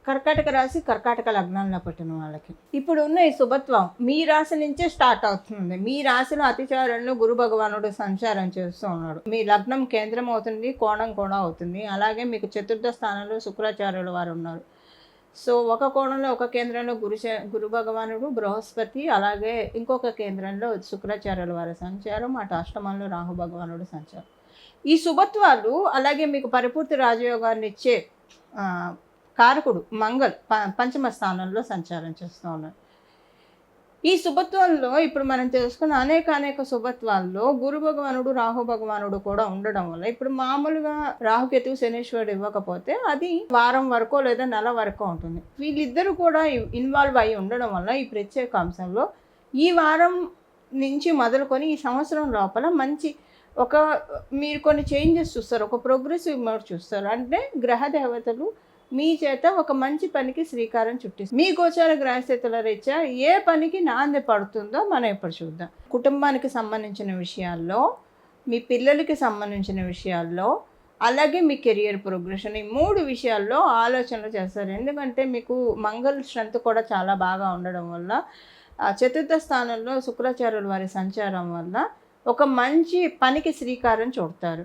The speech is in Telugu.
కర్కాటక రాశి, కర్కాటక లగ్నంలో పుట్టిన వాళ్ళకి ఇప్పుడు ఉన్న ఈ శుభత్వం మీ రాశి నుంచే స్టార్ట్ అవుతుంది. మీ రాశిలో అతిచారంలో గురు భగవానుడు సంచారం చేస్తూ ఉన్నాడు. మీ లగ్నం కేంద్రం అవుతుంది, కోణం కూడా అవుతుంది. అలాగే మీకు చతుర్థ స్థానంలో శుక్రాచార్యుల వారు ఉన్నారు. సో ఒక కోణంలో ఒక కేంద్రంలో గురు భగవానుడు, బృహస్పతి, అలాగే ఇంకొక కేంద్రంలో శుక్రాచార్యుల వారి సంచారం, అటు అష్టమంలో రాహు భగవానుడు సంచారం. ఈ శుభత్వాలు అలాగే మీకు పరిపూర్తి రాజయోగాన్ని ఇచ్చే కారకుడు మంగళ్ పంచమ స్థానంలో సంచారం చేస్తూ ఉన్నారు. ఈ శుభత్వాల్లో ఇప్పుడు మనం తెలుసుకున్న అనేక శుభత్వాల్లో గురు భగవానుడు, రాహు భగవానుడు కూడా ఉండడం వల్ల ఇప్పుడు మామూలుగా రాహుకేతువు శనీశ్వరుడు ఇవ్వకపోతే అది వారం వరకో లేదా నెల వరకో ఉంటుంది. వీళ్ళిద్దరూ కూడా ఇన్వాల్వ్ అయి ఉండడం వల్ల ఈ ప్రత్యేక అంశంలో ఈ వారం నుంచి మొదలుకొని ఈ సంవత్సరం లోపల మంచి మీరు కొన్ని చేంజెస్ చూస్తారు, ఒక ప్రోగ్రెసివ్ మోడ్ చూస్తారు. అంటే గ్రహ దేవతలు మీ చేత ఒక మంచి పనికి శ్రీకారం చుట్టిస్తారు. మీ గోచార గ్రహస్థితుల రీత్యా ఏ పనికి నాంది పడుతుందో మనం ఇప్పుడు చూద్దాం. కుటుంబానికి సంబంధించిన విషయాల్లో, మీ పిల్లలకి సంబంధించిన విషయాల్లో, అలాగే మీ కెరియర్ ప్రోగ్రెషన్, ఈ 3 విషయాల్లో ఆలోచనలు చేస్తారు. ఎందుకంటే మీకు మంగళ స్ట్రెంత్ కూడా చాలా బాగా ఉండడం వల్ల, చతుర్థ స్థానంలో శుక్రాచార్యుల వారి సంచారం వల్ల ఒక మంచి పనికి శ్రీకారం చుడతారు.